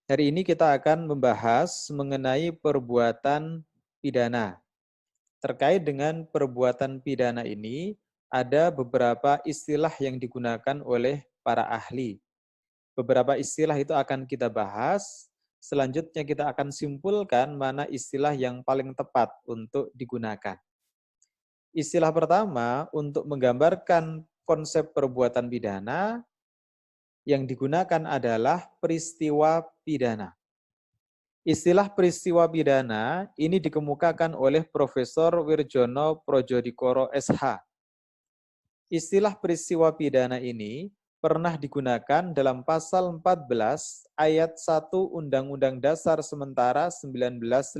Hari ini kita akan membahas mengenai perbuatan pidana. Terkait dengan perbuatan pidana ini, ada beberapa istilah yang digunakan oleh para ahli. Beberapa istilah itu akan kita bahas. Selanjutnya kita akan simpulkan mana istilah yang paling tepat untuk digunakan. Istilah pertama untuk menggambarkan konsep perbuatan pidana yang digunakan adalah peristiwa pidana. Istilah peristiwa pidana ini dikemukakan oleh Profesor Wirjono Projodikoro SH. Istilah peristiwa pidana ini pernah digunakan dalam pasal 14 ayat 1 Undang-Undang Dasar Sementara 1950.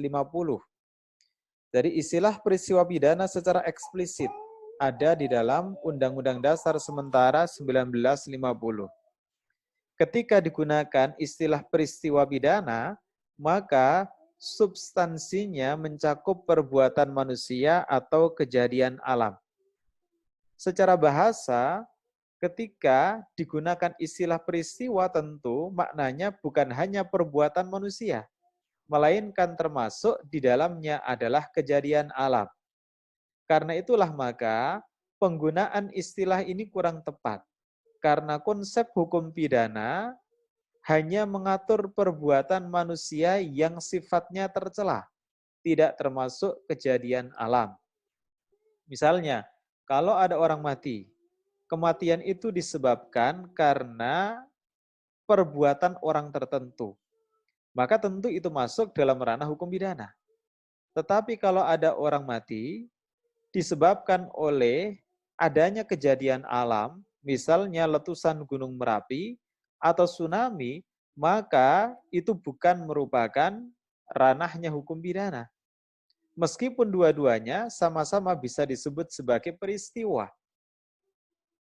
Jadi istilah peristiwa pidana secara eksplisit ada di dalam Undang-Undang Dasar Sementara 1950. Ketika digunakan istilah peristiwa pidana, maka substansinya mencakup perbuatan manusia atau kejadian alam. Secara bahasa, ketika digunakan istilah peristiwa tentu maknanya bukan hanya perbuatan manusia, melainkan termasuk di dalamnya adalah kejadian alam. Karena itulah maka penggunaan istilah ini kurang tepat. Karena konsep hukum pidana hanya mengatur perbuatan manusia yang sifatnya tercela, tidak termasuk kejadian alam. Misalnya, kalau ada orang mati, kematian itu disebabkan karena perbuatan orang tertentu, maka tentu itu masuk dalam ranah hukum pidana. Tetapi kalau ada orang mati disebabkan oleh adanya kejadian alam, misalnya letusan Gunung Merapi atau tsunami, maka itu bukan merupakan ranahnya hukum pidana. Meskipun dua-duanya sama-sama bisa disebut sebagai peristiwa.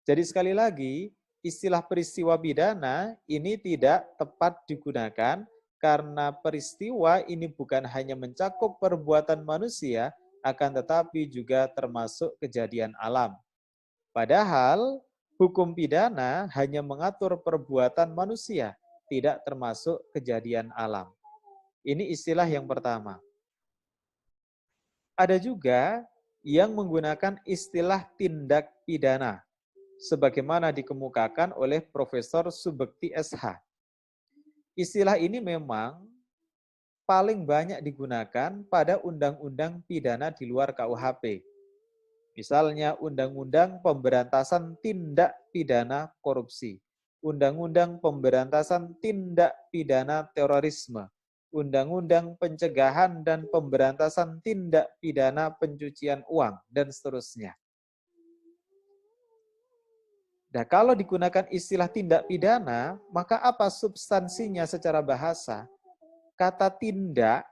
Jadi sekali lagi, istilah peristiwa pidana ini tidak tepat digunakan karena peristiwa ini bukan hanya mencakup perbuatan manusia, akan tetapi juga termasuk kejadian alam. Padahal hukum pidana hanya mengatur perbuatan manusia, tidak termasuk kejadian alam. Ini istilah yang pertama. Ada juga yang menggunakan istilah tindak pidana, sebagaimana dikemukakan oleh Profesor Subekti SH. Istilah ini memang paling banyak digunakan pada undang-undang pidana di luar KUHP. Misalnya Undang-Undang Pemberantasan Tindak Pidana Korupsi, Undang-Undang Pemberantasan Tindak Pidana Terorisme, Undang-Undang Pencegahan dan Pemberantasan Tindak Pidana Pencucian Uang, dan seterusnya. Nah, kalau digunakan istilah tindak pidana, maka apa substansinya secara bahasa? Kata tindak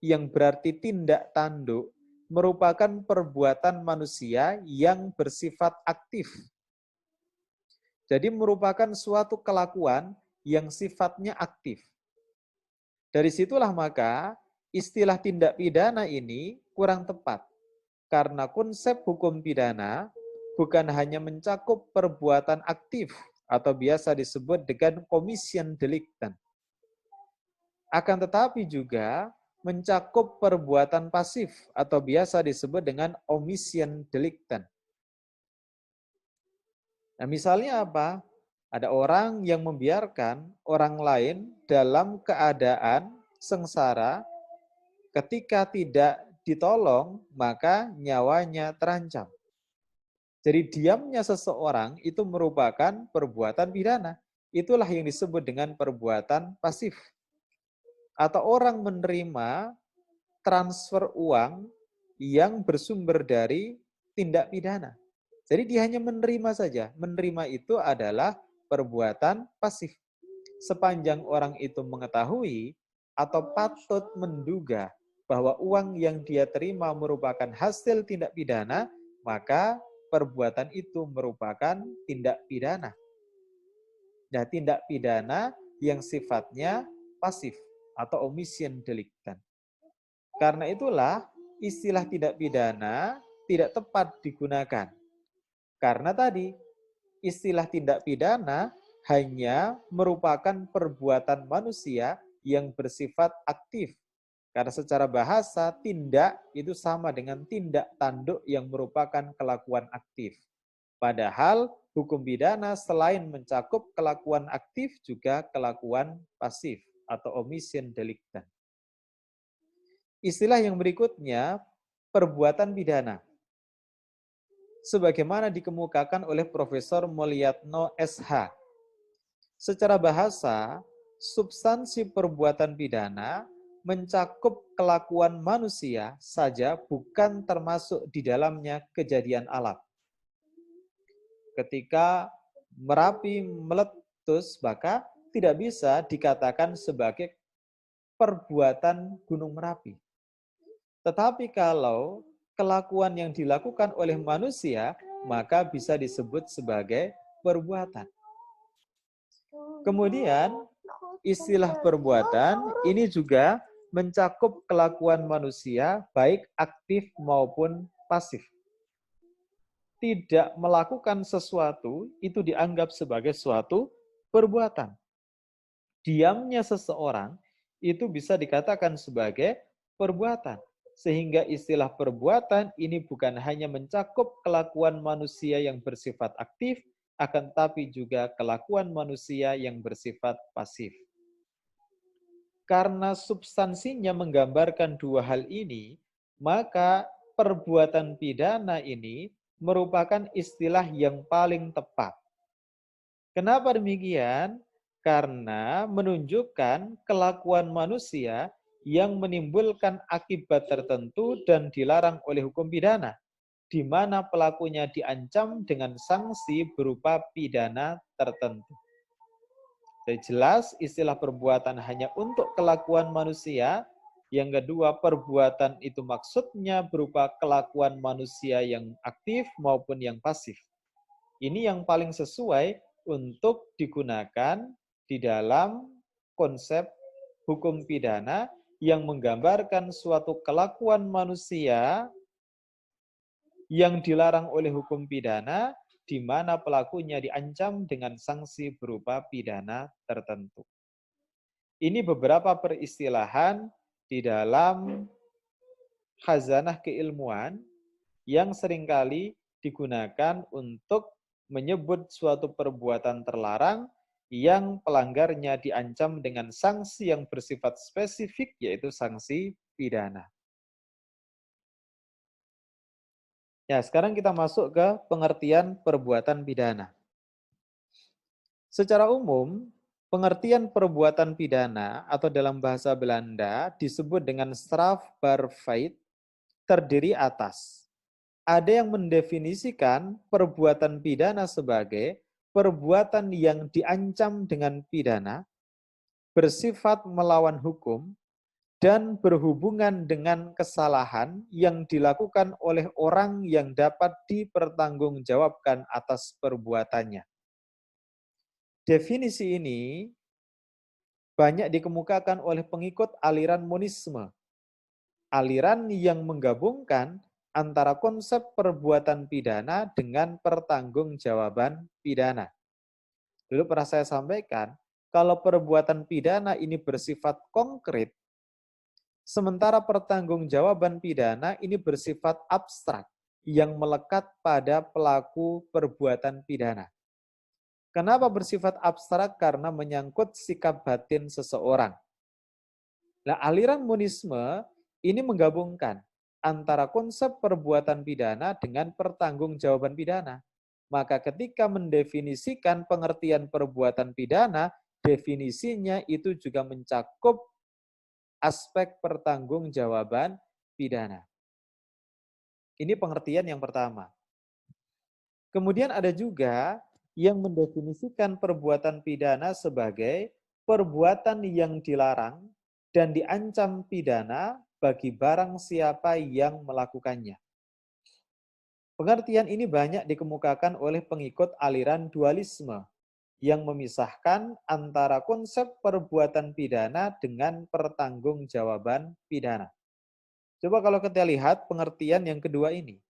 yang berarti tindak tanduk merupakan perbuatan manusia yang bersifat aktif. Jadi merupakan suatu kelakuan yang sifatnya aktif. Dari situlah maka istilah tindak pidana ini kurang tepat. Karena konsep hukum pidana bukan hanya mencakup perbuatan aktif atau biasa disebut dengan commission delicta. Akan tetapi juga mencakup perbuatan pasif atau biasa disebut dengan omission delicta. Nah, misalnya apa? Ada orang yang membiarkan orang lain dalam keadaan sengsara ketika tidak ditolong, maka nyawanya terancam. Jadi diamnya seseorang itu merupakan perbuatan pidana. Itulah yang disebut dengan perbuatan pasif. Atau orang menerima transfer uang yang bersumber dari tindak pidana. Jadi dia hanya menerima saja. Menerima itu adalah perbuatan pasif. Sepanjang orang itu mengetahui atau patut menduga bahwa uang yang dia terima merupakan hasil tindak pidana, maka perbuatan itu merupakan tindak pidana. Nah, tindak pidana yang sifatnya pasif atau omission delicta. Karena itulah istilah tindak pidana tidak tepat digunakan. Karena tadi istilah tindak pidana hanya merupakan perbuatan manusia yang bersifat aktif. Karena secara bahasa, tindak itu sama dengan tindak tanduk yang merupakan kelakuan aktif. Padahal hukum pidana selain mencakup kelakuan aktif juga kelakuan pasif atau omission delicta. Istilah yang berikutnya, perbuatan pidana. Sebagaimana dikemukakan oleh Profesor Mulyatno SH. Secara bahasa, substansi perbuatan pidana mencakup kelakuan manusia saja bukan termasuk di dalamnya kejadian alam. Ketika Merapi meletus, maka tidak bisa dikatakan sebagai perbuatan Gunung Merapi. Tetapi kalau kelakuan yang dilakukan oleh manusia, maka bisa disebut sebagai perbuatan. Kemudian, istilah perbuatan ini juga mencakup kelakuan manusia, baik aktif maupun pasif. Tidak melakukan sesuatu itu dianggap sebagai suatu perbuatan. Diamnya seseorang itu bisa dikatakan sebagai perbuatan. Sehingga istilah perbuatan ini bukan hanya mencakup kelakuan manusia yang bersifat aktif, akan tapi juga kelakuan manusia yang bersifat pasif. Karena substansinya menggambarkan dua hal ini, maka perbuatan pidana ini merupakan istilah yang paling tepat. Kenapa demikian? Karena menunjukkan kelakuan manusia yang menimbulkan akibat tertentu dan dilarang oleh hukum pidana, di mana pelakunya diancam dengan sanksi berupa pidana tertentu. Jadi jelas istilah perbuatan hanya untuk kelakuan manusia. Yang kedua, perbuatan itu maksudnya berupa kelakuan manusia yang aktif maupun yang pasif. Ini yang paling sesuai untuk digunakan di dalam konsep hukum pidana yang menggambarkan suatu kelakuan manusia yang dilarang oleh hukum pidana, di mana pelakunya diancam dengan sanksi berupa pidana tertentu. Ini beberapa peristilahan di dalam khazanah keilmuan yang seringkali digunakan untuk menyebut suatu perbuatan terlarang yang pelanggarnya diancam dengan sanksi yang bersifat spesifik, yaitu sanksi pidana. Ya, sekarang kita masuk ke pengertian perbuatan pidana. Secara umum, pengertian perbuatan pidana atau dalam bahasa Belanda disebut dengan strafbaarheid, terdiri atas. Ada yang mendefinisikan perbuatan pidana sebagai perbuatan yang diancam dengan pidana, bersifat melawan hukum, dan berhubungan dengan kesalahan yang dilakukan oleh orang yang dapat dipertanggungjawabkan atas perbuatannya. Definisi ini banyak dikemukakan oleh pengikut aliran monisme, aliran yang menggabungkan antara konsep perbuatan pidana dengan pertanggungjawaban pidana. Dulu pernah saya sampaikan, kalau perbuatan pidana ini bersifat konkret, sementara pertanggungjawaban pidana ini bersifat abstrak yang melekat pada pelaku perbuatan pidana. Kenapa bersifat abstrak? Karena menyangkut sikap batin seseorang. Nah, aliran monisme ini menggabungkan antara konsep perbuatan pidana dengan pertanggungjawaban pidana. Maka ketika mendefinisikan pengertian perbuatan pidana, definisinya itu juga mencakup aspek pertanggungjawaban pidana. Ini pengertian yang pertama. Kemudian ada juga yang mendefinisikan perbuatan pidana sebagai perbuatan yang dilarang dan diancam pidana bagi barang siapa yang melakukannya. Pengertian ini banyak dikemukakan oleh pengikut aliran dualisme yang memisahkan antara konsep perbuatan pidana dengan pertanggungjawaban pidana. Coba kalau kita lihat pengertian yang kedua ini.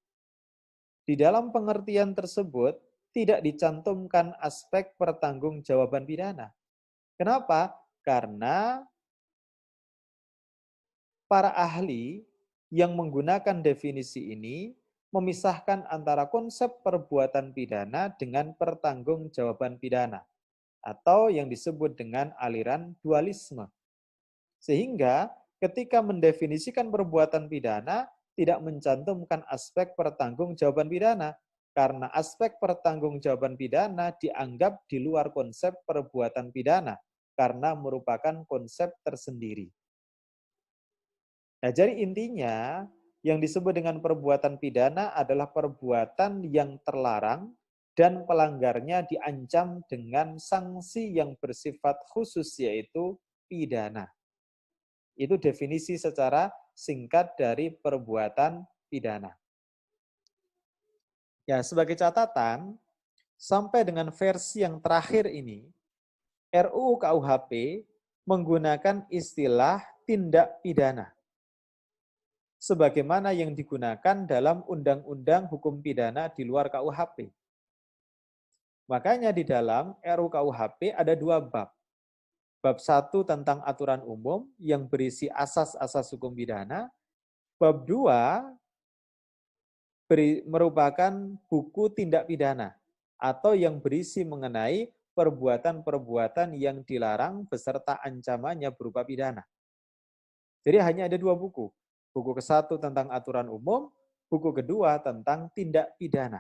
Di dalam pengertian tersebut tidak dicantumkan aspek pertanggungjawaban pidana. Kenapa? Karena para ahli yang menggunakan definisi ini memisahkan antara konsep perbuatan pidana dengan pertanggungjawaban pidana atau yang disebut dengan aliran dualisme. Sehingga ketika mendefinisikan perbuatan pidana tidak mencantumkan aspek pertanggungjawaban pidana karena aspek pertanggungjawaban pidana dianggap di luar konsep perbuatan pidana karena merupakan konsep tersendiri. Nah, jadi intinya yang disebut dengan perbuatan pidana adalah perbuatan yang terlarang dan pelanggarnya diancam dengan sanksi yang bersifat khusus yaitu pidana. Itu definisi secara singkat dari perbuatan pidana. Ya, sebagai catatan, sampai dengan versi yang terakhir ini, RUU KUHP menggunakan istilah tindak pidana sebagaimana yang digunakan dalam Undang-Undang Hukum Pidana di luar KUHP. Makanya di dalam RUU KUHP ada 2 bab. Bab 1 tentang aturan umum yang berisi asas-asas hukum pidana. Bab 2 merupakan buku tindak pidana atau yang berisi mengenai perbuatan-perbuatan yang dilarang beserta ancamannya berupa pidana. Jadi hanya ada 2 buku. Buku ke-1 tentang aturan umum, buku kedua tentang tindak pidana.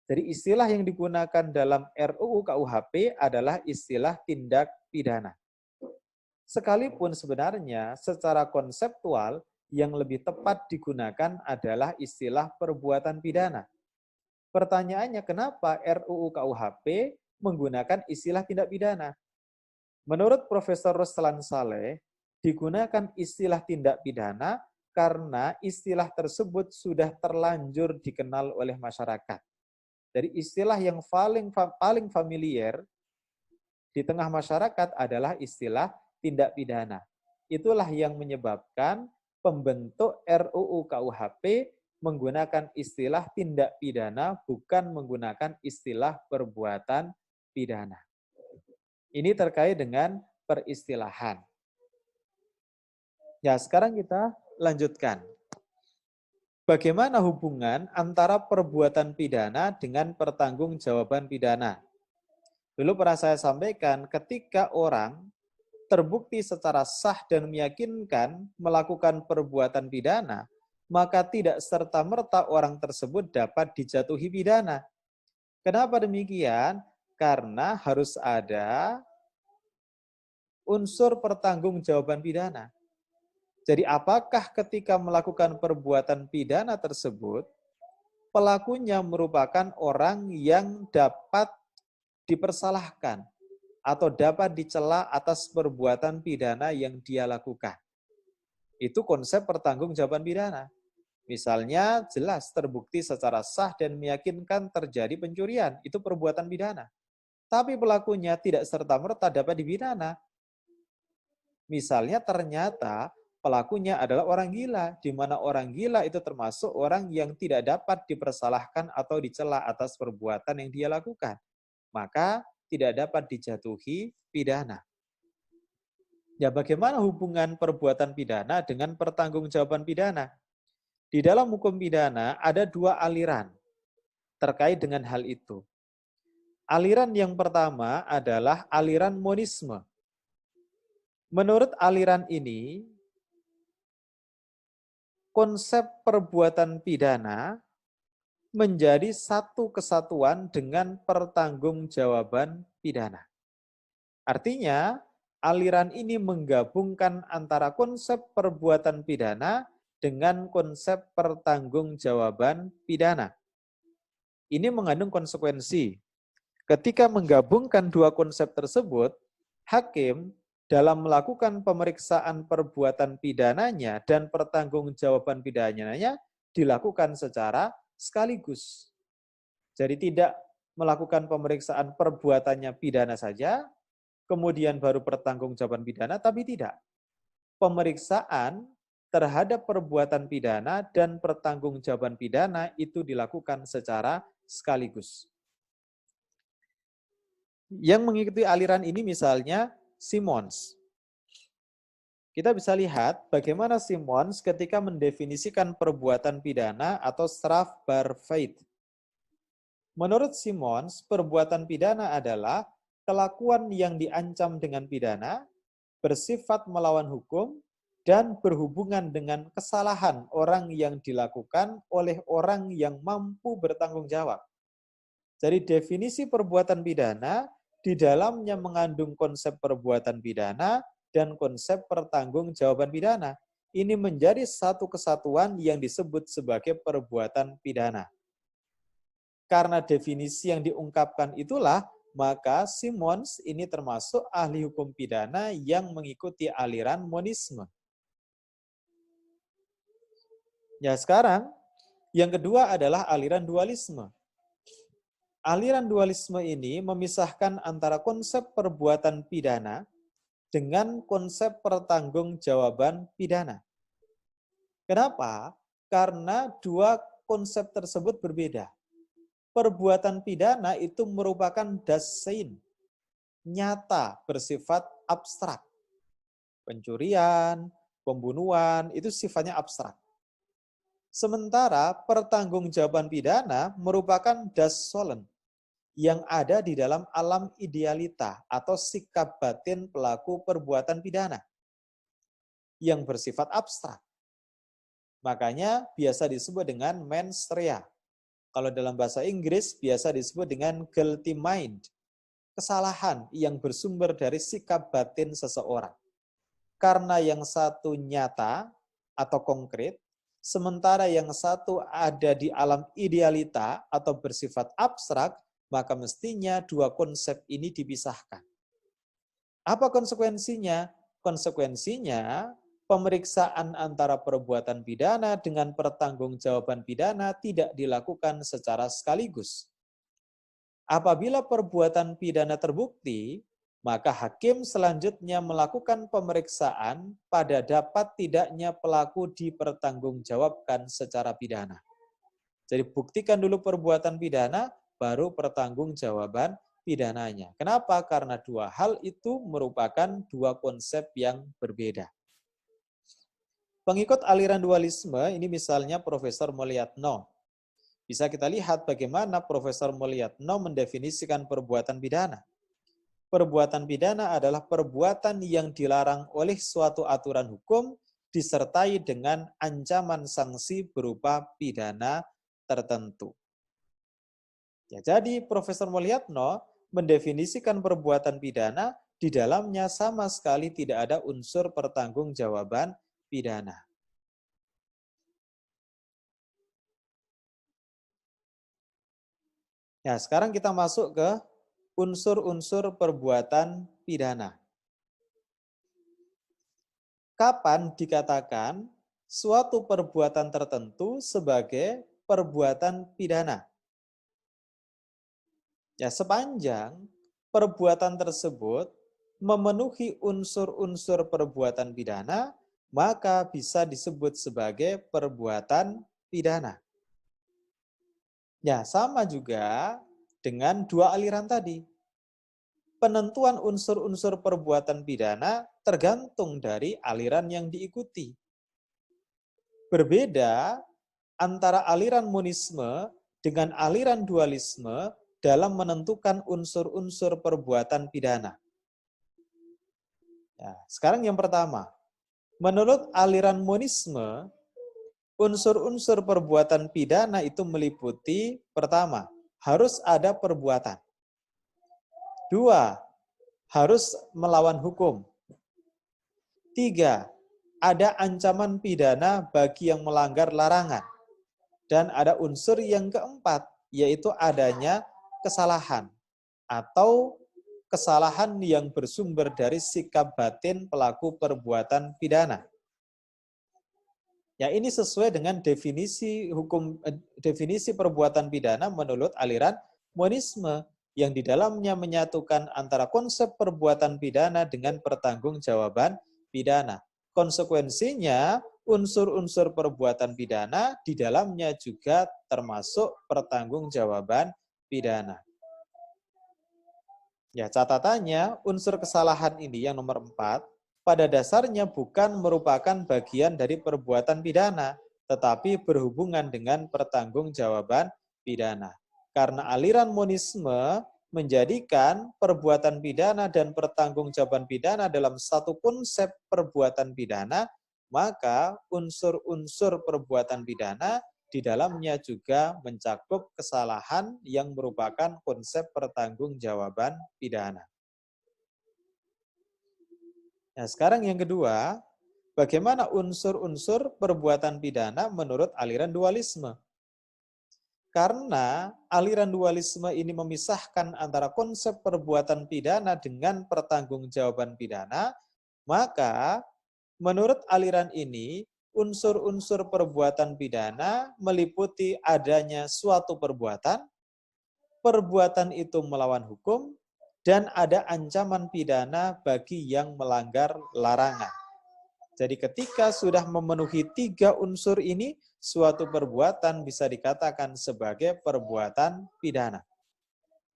Jadi istilah yang digunakan dalam RUU KUHP adalah istilah tindak pidana. Sekalipun sebenarnya secara konseptual yang lebih tepat digunakan adalah istilah perbuatan pidana. Pertanyaannya kenapa RUU KUHP menggunakan istilah tindak pidana? Menurut Profesor Ruslan Saleh, digunakan istilah tindak pidana karena istilah tersebut sudah terlanjur dikenal oleh masyarakat. Jadi istilah yang paling familiar di tengah masyarakat adalah istilah tindak pidana. Itulah yang menyebabkan pembentuk RUU KUHP menggunakan istilah tindak pidana bukan menggunakan istilah perbuatan pidana. Ini terkait dengan peristilahan. Ya, sekarang kita lanjutkan. Bagaimana hubungan antara perbuatan pidana dengan pertanggungjawaban pidana? Dulu pernah saya sampaikan, ketika orang terbukti secara sah dan meyakinkan melakukan perbuatan pidana, maka tidak serta-merta orang tersebut dapat dijatuhi pidana. Kenapa demikian? Karena harus ada unsur pertanggungjawaban pidana. Jadi apakah ketika melakukan perbuatan pidana tersebut, pelakunya merupakan orang yang dapat dipersalahkan atau dapat dicela atas perbuatan pidana yang dia lakukan. Itu konsep pertanggungjawaban pidana. Misalnya jelas terbukti secara sah dan meyakinkan terjadi pencurian, itu perbuatan pidana. Tapi pelakunya tidak serta-merta dapat dipidana. Misalnya ternyata pelakunya adalah orang gila, di mana orang gila itu termasuk orang yang tidak dapat dipersalahkan atau dicela atas perbuatan yang dia lakukan. Maka tidak dapat dijatuhi pidana. Ya, bagaimana hubungan perbuatan pidana dengan pertanggungjawaban pidana? Di dalam hukum pidana ada 2 aliran terkait dengan hal itu. Aliran yang pertama adalah aliran monisme. Menurut aliran ini, konsep perbuatan pidana menjadi satu kesatuan dengan pertanggungjawaban pidana. Artinya, aliran ini menggabungkan antara konsep perbuatan pidana dengan konsep pertanggungjawaban pidana. Ini mengandung konsekuensi. Ketika menggabungkan 2 konsep tersebut, hakim dalam melakukan pemeriksaan perbuatan pidananya dan pertanggungjawaban pidananya dilakukan secara sekaligus. Jadi tidak melakukan pemeriksaan perbuatannya pidana saja, kemudian baru pertanggungjawaban pidana, tapi tidak. Pemeriksaan terhadap perbuatan pidana dan pertanggungjawaban pidana itu dilakukan secara sekaligus. Yang mengikuti aliran ini misalnya Simons. Kita bisa lihat bagaimana Simons ketika mendefinisikan perbuatan pidana atau strafbarfeit. Menurut Simons, perbuatan pidana adalah kelakuan yang diancam dengan pidana, bersifat melawan hukum, dan berhubungan dengan kesalahan orang yang dilakukan oleh orang yang mampu bertanggung jawab. Jadi definisi perbuatan pidana di dalamnya mengandung konsep perbuatan pidana dan konsep pertanggungjawaban pidana. Ini menjadi satu kesatuan yang disebut sebagai perbuatan pidana. Karena definisi yang diungkapkan itulah, maka Simons ini termasuk ahli hukum pidana yang mengikuti aliran monisme. Ya, sekarang yang kedua adalah aliran dualisme. Aliran dualisme ini memisahkan antara konsep perbuatan pidana dengan konsep pertanggungjawaban pidana. Kenapa? Karena dua konsep tersebut berbeda. Perbuatan pidana itu merupakan dasein, nyata, bersifat abstrak. Pencurian, pembunuhan, itu sifatnya abstrak. Sementara pertanggungjawaban pidana merupakan das sollen, yang ada di dalam alam idealita atau sikap batin pelaku perbuatan pidana, yang bersifat abstrak. Makanya biasa disebut dengan mens rea. Kalau dalam bahasa Inggris biasa disebut dengan guilty mind, kesalahan yang bersumber dari sikap batin seseorang. Karena yang satu nyata atau konkret, sementara yang satu ada di alam idealita atau bersifat abstrak, maka mestinya dua konsep ini dipisahkan. Apa konsekuensinya? Konsekuensinya, pemeriksaan antara perbuatan pidana dengan pertanggungjawaban pidana tidak dilakukan secara sekaligus. Apabila perbuatan pidana terbukti, maka hakim selanjutnya melakukan pemeriksaan pada dapat tidaknya pelaku dipertanggungjawabkan secara pidana. Jadi buktikan dulu perbuatan pidana, baru pertanggungjawaban pidananya. Kenapa? Karena dua hal itu merupakan dua konsep yang berbeda. Pengikut aliran dualisme, ini misalnya Profesor Mulyatno. Bisa kita lihat bagaimana Profesor Mulyatno mendefinisikan perbuatan pidana. Perbuatan pidana adalah perbuatan yang dilarang oleh suatu aturan hukum disertai dengan ancaman sanksi berupa pidana tertentu. Ya, jadi Profesor Mulyatno mendefinisikan perbuatan pidana di dalamnya sama sekali tidak ada unsur pertanggungjawaban pidana. Ya, sekarang kita masuk ke unsur-unsur perbuatan pidana. Kapan dikatakan suatu perbuatan tertentu sebagai perbuatan pidana? Ya, sepanjang perbuatan tersebut memenuhi unsur-unsur perbuatan pidana, maka bisa disebut sebagai perbuatan pidana. Ya, sama juga dengan dua aliran tadi. Penentuan unsur-unsur perbuatan pidana tergantung dari aliran yang diikuti. Berbeda antara aliran monisme dengan aliran dualisme dalam menentukan unsur-unsur perbuatan pidana. Ya, sekarang yang pertama, menurut aliran monisme, unsur-unsur perbuatan pidana itu meliputi, pertama, harus ada perbuatan. Dua, harus melawan hukum. Tiga, ada ancaman pidana bagi yang melanggar larangan. Dan ada unsur yang keempat, yaitu adanya kesalahan atau kesalahan yang bersumber dari sikap batin pelaku perbuatan pidana. Ya, ini sesuai dengan definisi perbuatan pidana menurut aliran monisme yang di dalamnya menyatukan antara konsep perbuatan pidana dengan pertanggungjawaban pidana. Konsekuensinya, unsur-unsur perbuatan pidana di dalamnya juga termasuk pertanggungjawaban pidana. Ya, catatannya unsur kesalahan ini yang nomor 4 pada dasarnya bukan merupakan bagian dari perbuatan pidana, tetapi berhubungan dengan pertanggungjawaban pidana. Karena aliran monisme menjadikan perbuatan pidana dan pertanggungjawaban pidana dalam satu konsep perbuatan pidana, maka unsur-unsur perbuatan pidana di dalamnya juga mencakup kesalahan yang merupakan konsep pertanggungjawaban pidana. Nah, sekarang yang kedua, bagaimana unsur-unsur perbuatan pidana menurut aliran dualisme? Karena aliran dualisme ini memisahkan antara konsep perbuatan pidana dengan pertanggungjawaban pidana, maka menurut aliran ini, unsur-unsur perbuatan pidana meliputi adanya suatu perbuatan, perbuatan itu melawan hukum, dan ada ancaman pidana bagi yang melanggar larangan. Jadi ketika sudah memenuhi 3 unsur ini, suatu perbuatan bisa dikatakan sebagai perbuatan pidana.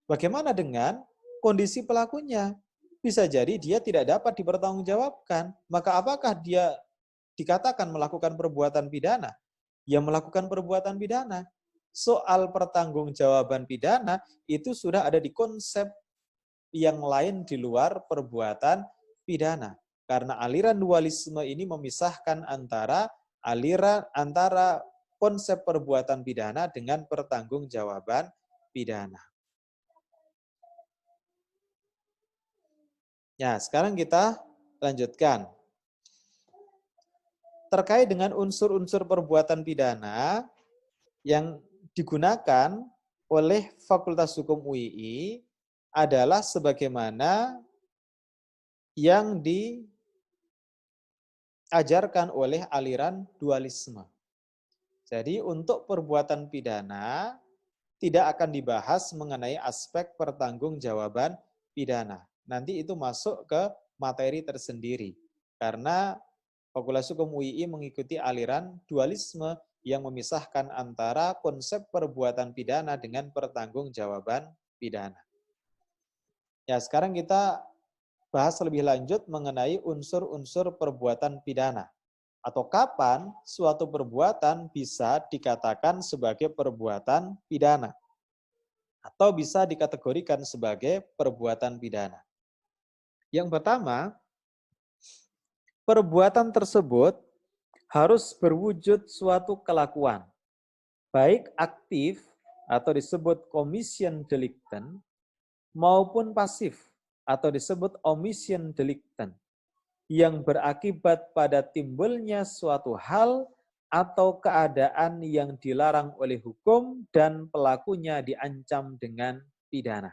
Bagaimana dengan kondisi pelakunya? Bisa jadi dia tidak dapat dipertanggungjawabkan. Maka apakah dia dikatakan melakukan perbuatan pidana? Ya, melakukan perbuatan pidana. Soal pertanggungjawaban pidana itu sudah ada di konsep yang lain di luar perbuatan pidana. Karena aliran dualisme ini memisahkan antara konsep perbuatan pidana dengan pertanggungjawaban pidana. Ya, sekarang kita lanjutkan. Terkait dengan unsur-unsur perbuatan pidana yang digunakan oleh Fakultas Hukum UII adalah sebagaimana yang diajarkan oleh aliran dualisme. Jadi untuk perbuatan pidana tidak akan dibahas mengenai aspek pertanggungjawaban pidana. Nanti itu masuk ke materi tersendiri. Karena Fakultas Hukum UII mengikuti aliran dualisme yang memisahkan antara konsep perbuatan pidana dengan pertanggungjawaban pidana. Ya, sekarang kita bahas lebih lanjut mengenai unsur-unsur perbuatan pidana. Atau kapan suatu perbuatan bisa dikatakan sebagai perbuatan pidana. Atau bisa dikategorikan sebagai perbuatan pidana. Yang pertama, perbuatan tersebut harus berwujud suatu kelakuan, baik aktif atau disebut commission delicten, maupun pasif atau disebut omission delicten, yang berakibat pada timbulnya suatu hal atau keadaan yang dilarang oleh hukum dan pelakunya diancam dengan pidana.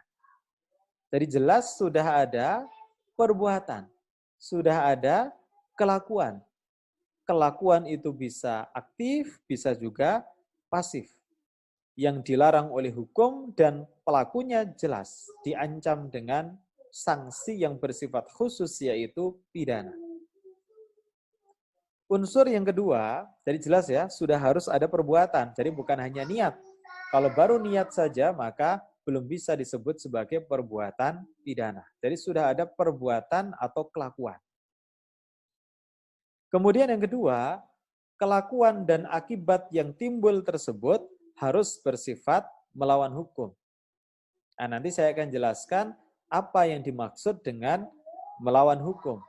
Jadi jelas sudah ada perbuatan, sudah ada kelakuan. Kelakuan itu bisa aktif, bisa juga pasif. Yang dilarang oleh hukum dan pelakunya jelas diancam dengan sanksi yang bersifat khusus yaitu pidana. Unsur yang kedua, jadi jelas ya, sudah harus ada perbuatan. Jadi bukan hanya niat. Kalau baru niat saja maka belum bisa disebut sebagai perbuatan pidana. Jadi sudah ada perbuatan atau kelakuan. Kemudian yang kedua, kelakuan dan akibat yang timbul tersebut harus bersifat melawan hukum. Nah, nanti saya akan jelaskan apa yang dimaksud dengan melawan hukum.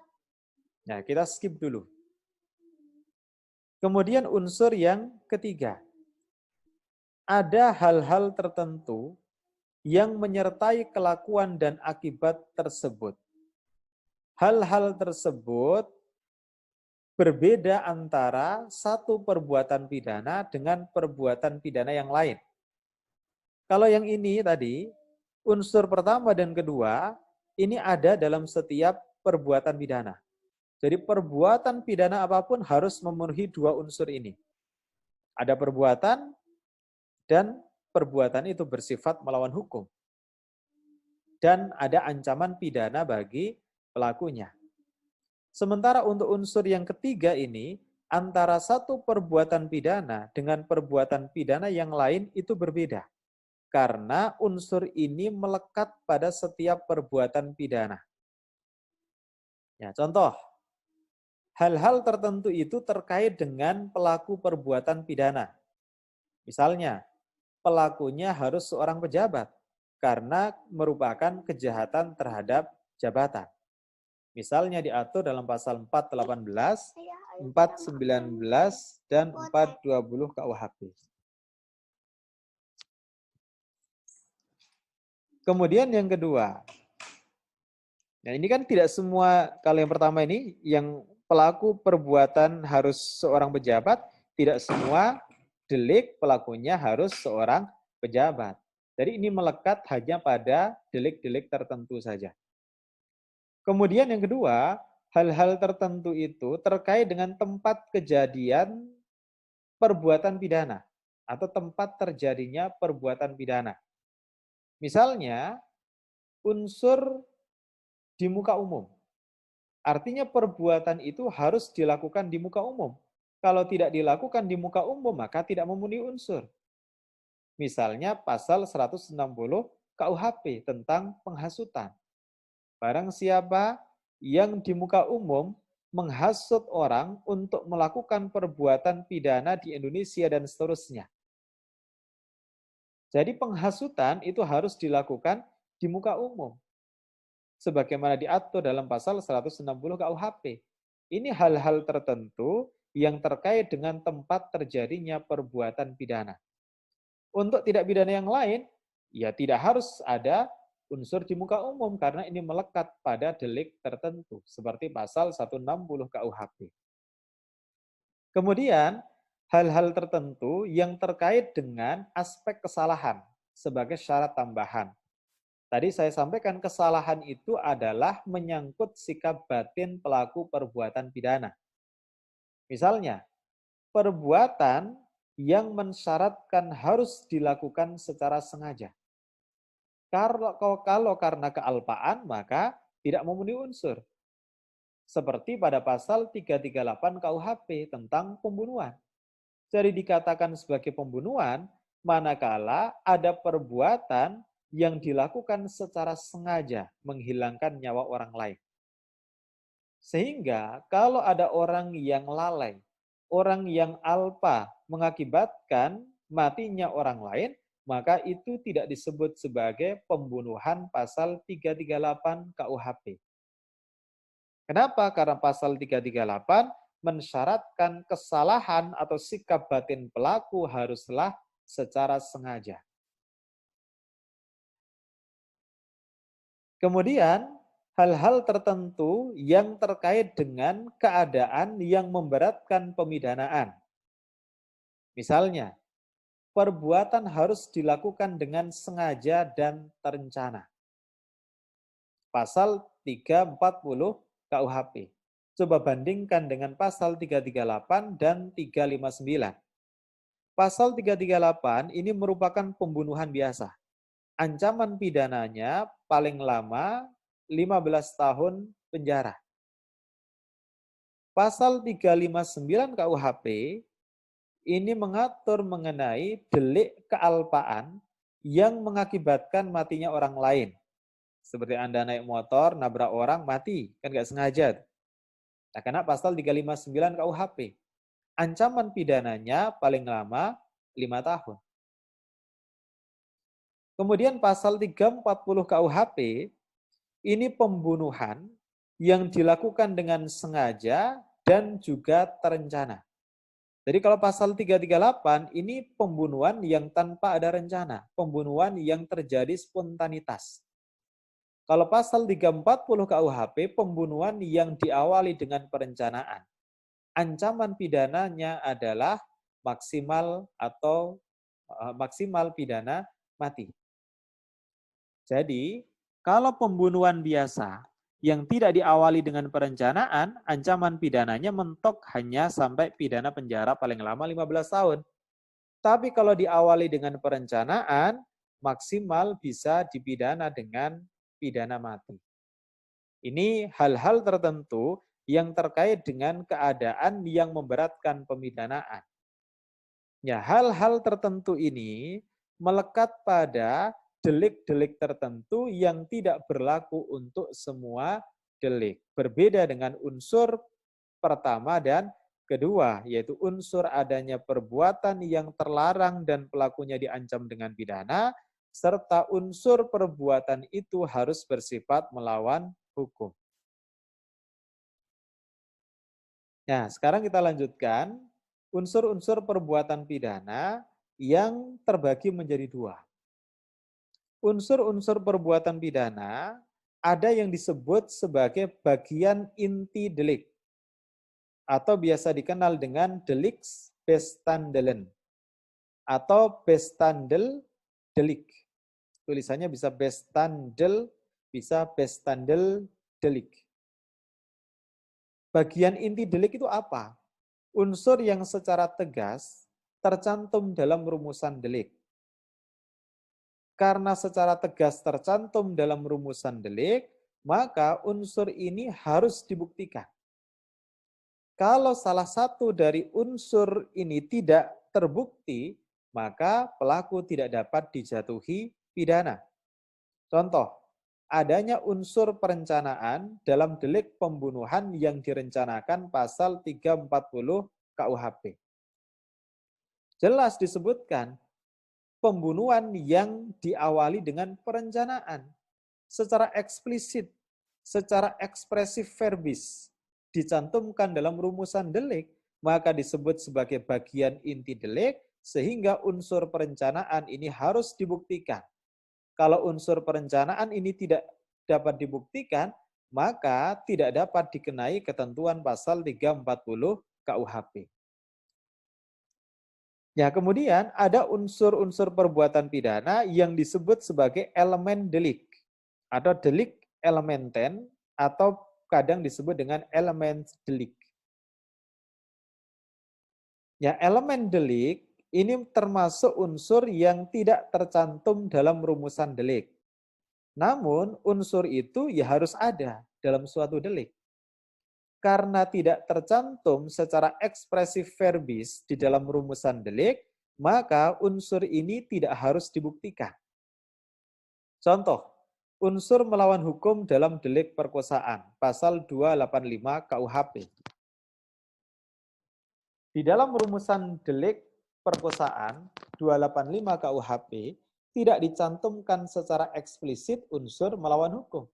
Nah, kita skip dulu. Kemudian unsur yang ketiga. Ada hal-hal tertentu yang menyertai kelakuan dan akibat tersebut. Hal-hal tersebut berbeda antara satu perbuatan pidana dengan perbuatan pidana yang lain. Kalau yang ini tadi, unsur pertama dan kedua, ini ada dalam setiap perbuatan pidana. Jadi perbuatan pidana apapun harus memenuhi 2 unsur ini. Ada perbuatan dan perbuatan itu bersifat melawan hukum. Dan ada ancaman pidana bagi pelakunya. Sementara untuk unsur yang ketiga ini, antara satu perbuatan pidana dengan perbuatan pidana yang lain itu berbeda. Karena unsur ini melekat pada setiap perbuatan pidana. Ya, contoh, hal-hal tertentu itu terkait dengan pelaku perbuatan pidana. Misalnya, pelakunya harus seorang pejabat karena merupakan kejahatan terhadap jabatan. Misalnya diatur dalam pasal 418, 419, dan 420 KUHP. Kemudian yang kedua, nah ini kan tidak semua, kalau yang pertama ini, yang pelaku perbuatan harus seorang pejabat, tidak semua delik pelakunya harus seorang pejabat. Jadi ini melekat hanya pada delik-delik tertentu saja. Kemudian yang kedua, hal-hal tertentu itu terkait dengan tempat kejadian perbuatan pidana atau tempat terjadinya perbuatan pidana. Misalnya, unsur di muka umum. Artinya perbuatan itu harus dilakukan di muka umum. Kalau tidak dilakukan di muka umum, maka tidak memenuhi unsur. Misalnya pasal 160 KUHP tentang penghasutan. Barang siapa yang di muka umum menghasut orang untuk melakukan perbuatan pidana di Indonesia dan seterusnya. Jadi penghasutan itu harus dilakukan di muka umum. Sebagaimana diatur dalam pasal 160 KUHP. Ini hal-hal tertentu yang terkait dengan tempat terjadinya perbuatan pidana. Untuk tidak pidana yang lain, ya tidak harus ada unsur di muka umum karena ini melekat pada delik tertentu seperti pasal 160 KUHP. Kemudian hal-hal tertentu yang terkait dengan aspek kesalahan sebagai syarat tambahan. Tadi saya sampaikan kesalahan itu adalah menyangkut sikap batin pelaku perbuatan pidana. Misalnya, perbuatan yang mensyaratkan harus dilakukan secara sengaja. Kalau karena kealpaan, maka tidak memenuhi unsur. Seperti pada pasal 338 KUHP tentang pembunuhan. Jadi dikatakan sebagai pembunuhan, manakala ada perbuatan yang dilakukan secara sengaja menghilangkan nyawa orang lain. Sehingga kalau ada orang yang lalai, orang yang alpa mengakibatkan matinya orang lain, maka itu tidak disebut sebagai pembunuhan pasal 338 KUHP. Kenapa? Karena pasal 338 mensyaratkan kesalahan atau sikap batin pelaku haruslah secara sengaja. Kemudian, hal-hal tertentu yang terkait dengan keadaan yang memberatkan pemidanaan. Misalnya, perbuatan harus dilakukan dengan sengaja dan terencana. Pasal 340 KUHP. Coba bandingkan dengan pasal 338 dan 359. Pasal 338 ini merupakan pembunuhan biasa. Ancaman pidananya paling lama 15 tahun penjara. Pasal 359 KUHP ini mengatur mengenai delik kealpaan yang mengakibatkan matinya orang lain. Seperti Anda naik motor, nabrak orang, mati. Kan nggak sengaja. Nah, karena pasal 359 KUHP. Ancaman pidananya paling lama 5 tahun. Kemudian pasal 340 KUHP, ini pembunuhan yang dilakukan dengan sengaja dan juga terencana. Jadi kalau pasal 338 ini pembunuhan yang tanpa ada rencana, pembunuhan yang terjadi spontanitas. Kalau pasal 340 KUHP, pembunuhan yang diawali dengan perencanaan. Ancaman pidananya adalah maksimal atau maksimal pidana mati. Jadi, kalau pembunuhan biasa yang tidak diawali dengan perencanaan, ancaman pidananya mentok hanya sampai pidana penjara paling lama 15 tahun. Tapi kalau diawali dengan perencanaan, maksimal bisa dipidana dengan pidana mati. Ini hal-hal tertentu yang terkait dengan keadaan yang memberatkan pemidanaan. Ya, hal-hal tertentu ini melekat pada delik-delik tertentu yang tidak berlaku untuk semua delik. Berbeda dengan unsur pertama dan kedua, yaitu unsur adanya perbuatan yang terlarang dan pelakunya diancam dengan pidana, serta unsur perbuatan itu harus bersifat melawan hukum. Nah, sekarang kita lanjutkan unsur-unsur perbuatan pidana yang terbagi menjadi dua. Unsur-unsur perbuatan pidana ada yang disebut sebagai bagian inti delik atau biasa dikenal dengan delicts bestandelen atau bestandel delik. Tulisannya bisa bestandel, bisa bestandel delik. Bagian inti delik itu apa? Unsur yang secara tegas tercantum dalam rumusan delik. Karena secara tegas tercantum dalam rumusan delik, maka unsur ini harus dibuktikan. Kalau salah satu dari unsur ini tidak terbukti, maka pelaku tidak dapat dijatuhi pidana. Contoh, adanya unsur perencanaan dalam delik pembunuhan yang direncanakan pasal 340 KUHP. Jelas disebutkan pembunuhan yang diawali dengan perencanaan secara eksplisit, secara ekspresif verbis dicantumkan dalam rumusan delik, maka disebut sebagai bagian inti delik, sehingga unsur perencanaan ini harus dibuktikan. Kalau unsur perencanaan ini tidak dapat dibuktikan, maka tidak dapat dikenai ketentuan pasal 340 KUHP. Ya, kemudian ada unsur-unsur perbuatan pidana yang disebut sebagai elemen delik atau delik elementen atau kadang disebut dengan elemen delik. Ya, elemen delik ini termasuk unsur yang tidak tercantum dalam rumusan delik. Namun unsur itu ya harus ada dalam suatu delik. Karena tidak tercantum secara ekspresif verbis di dalam rumusan delik, maka unsur ini tidak harus dibuktikan. Contoh, unsur melawan hukum dalam delik perkosaan, pasal 285 KUHP. Di dalam rumusan delik perkosaan 285 KUHP tidak dicantumkan secara eksplisit unsur melawan hukum.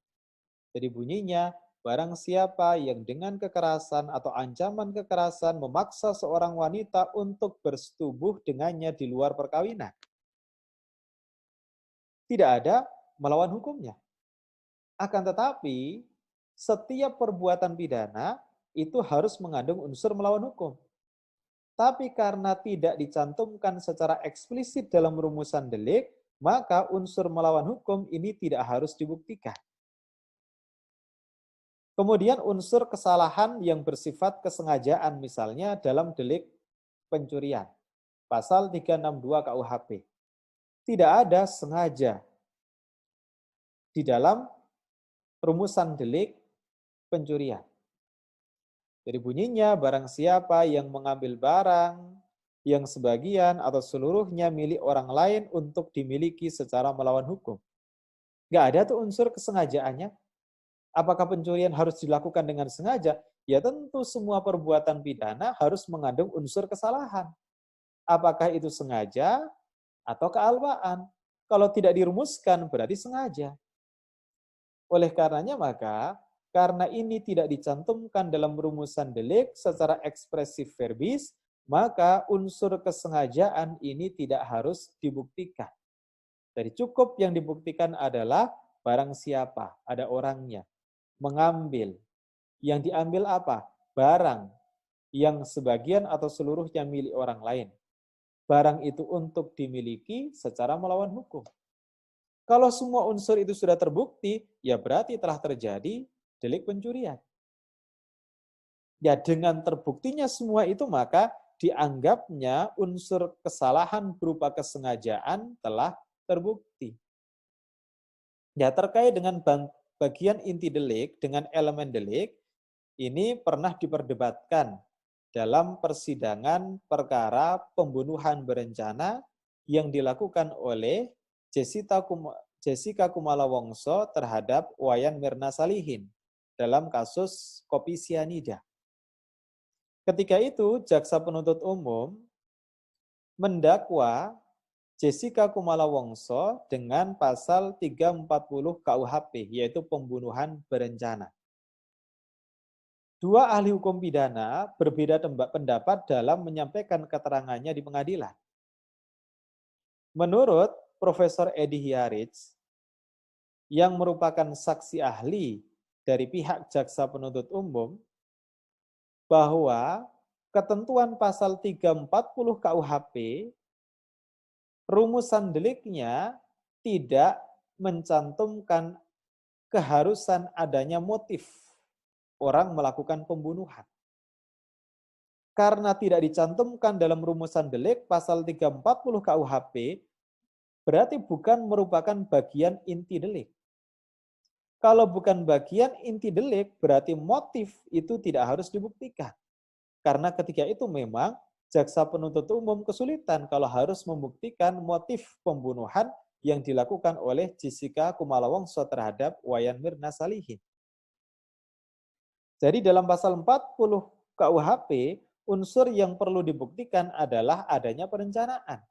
Jadi bunyinya, barang siapa yang dengan kekerasan atau ancaman kekerasan memaksa seorang wanita untuk bersetubuh dengannya di luar perkawinan. Tidak ada melawan hukumnya. Akan tetapi, setiap perbuatan pidana itu harus mengandung unsur melawan hukum. Tapi karena tidak dicantumkan secara eksplisit dalam rumusan delik, maka unsur melawan hukum ini tidak harus dibuktikan. Kemudian unsur kesalahan yang bersifat kesengajaan, misalnya dalam delik pencurian, pasal 362 KUHP. Tidak ada sengaja di dalam rumusan delik pencurian. Jadi bunyinya, barang siapa yang mengambil barang yang sebagian atau seluruhnya milik orang lain untuk dimiliki secara melawan hukum. Nggak ada tuh unsur kesengajaannya. Apakah pencurian harus dilakukan dengan sengaja? Ya tentu semua perbuatan pidana harus mengandung unsur kesalahan. Apakah itu sengaja atau kealpaan? Kalau tidak dirumuskan berarti sengaja. Oleh karenanya maka, karena ini tidak dicantumkan dalam rumusan delik secara ekspresif verbis, maka unsur kesengajaan ini tidak harus dibuktikan. Jadi cukup yang dibuktikan adalah barang siapa, ada orangnya. Mengambil. Yang diambil apa? Barang yang sebagian atau seluruhnya milik orang lain. Barang itu untuk dimiliki secara melawan hukum. Kalau semua unsur itu sudah terbukti, ya berarti telah terjadi delik pencurian. Ya dengan terbuktinya semua itu, maka dianggapnya unsur kesalahan berupa kesengajaan telah terbukti. Ya terkait dengan bagian inti delik dengan elemen delik, ini pernah diperdebatkan dalam persidangan perkara pembunuhan berencana yang dilakukan oleh Jessica Kumala Wongso terhadap Wayan Mirna Salihin dalam kasus kopi sianida. Ketika itu, jaksa penuntut umum mendakwa Jessica Kumala Wongso dengan pasal 340 KUHP, yaitu pembunuhan berencana. Dua ahli hukum pidana berbeda pendapat dalam menyampaikan keterangannya di pengadilan. Menurut Profesor Edi Hiaritz, yang merupakan saksi ahli dari pihak jaksa penuntut umum, bahwa ketentuan pasal 340 KUHP, rumusan deliknya tidak mencantumkan keharusan adanya motif orang melakukan pembunuhan. Karena tidak dicantumkan dalam rumusan delik pasal 340 KUHP, berarti bukan merupakan bagian inti delik. Kalau bukan bagian inti delik, berarti motif itu tidak harus dibuktikan. Karena ketika itu memang jaksa penuntut umum kesulitan kalau harus membuktikan motif pembunuhan yang dilakukan oleh Jessica Kumala Wongso terhadap Wayan Mirna Salihin. Jadi dalam pasal 40 KUHP, unsur yang perlu dibuktikan adalah adanya perencanaan.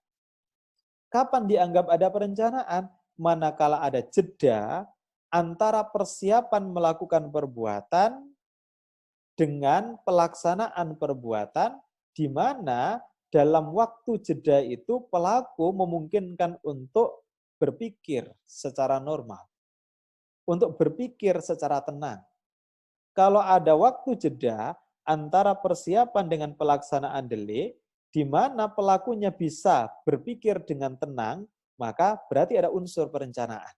Kapan dianggap ada perencanaan? Manakala ada jeda antara persiapan melakukan perbuatan dengan pelaksanaan perbuatan, di mana dalam waktu jeda itu pelaku memungkinkan untuk berpikir secara normal, untuk berpikir secara tenang. Kalau ada waktu jeda antara persiapan dengan pelaksanaan delik, di mana pelakunya bisa berpikir dengan tenang, maka berarti ada unsur perencanaan.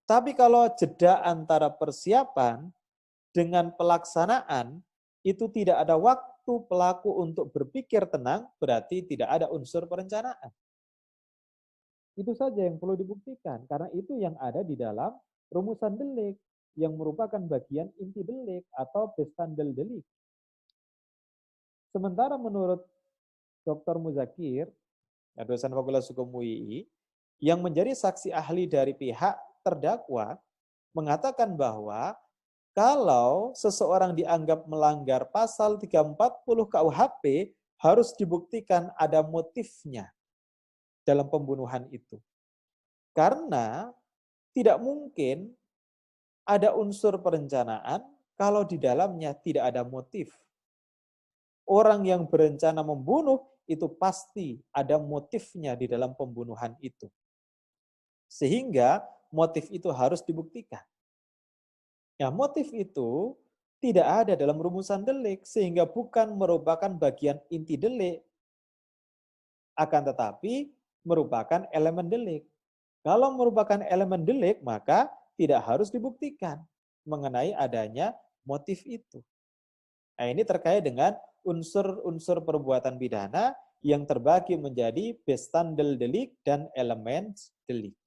Tapi kalau jeda antara persiapan dengan pelaksanaan, itu tidak ada waktu pelaku untuk berpikir tenang, berarti tidak ada unsur perencanaan. Itu saja yang perlu dibuktikan, karena itu yang ada di dalam rumusan delik, yang merupakan bagian inti delik atau bestandel delik. Sementara menurut Dr. Muzakir, dosen Fakultas Hukum UI, yang menjadi saksi ahli dari pihak terdakwa, mengatakan bahwa kalau seseorang dianggap melanggar pasal 340 KUHP, harus dibuktikan ada motifnya dalam pembunuhan itu. Karena tidak mungkin ada unsur perencanaan kalau di dalamnya tidak ada motif. Orang yang berencana membunuh itu pasti ada motifnya di dalam pembunuhan itu. Sehingga motif itu harus dibuktikan. Ya, motif itu tidak ada dalam rumusan delik, sehingga bukan merupakan bagian inti delik, akan tetapi merupakan elemen delik. Kalau merupakan elemen delik, maka tidak harus dibuktikan mengenai adanya motif itu. Nah, ini terkait dengan unsur-unsur perbuatan pidana yang terbagi menjadi bestandel delik dan elemen delik.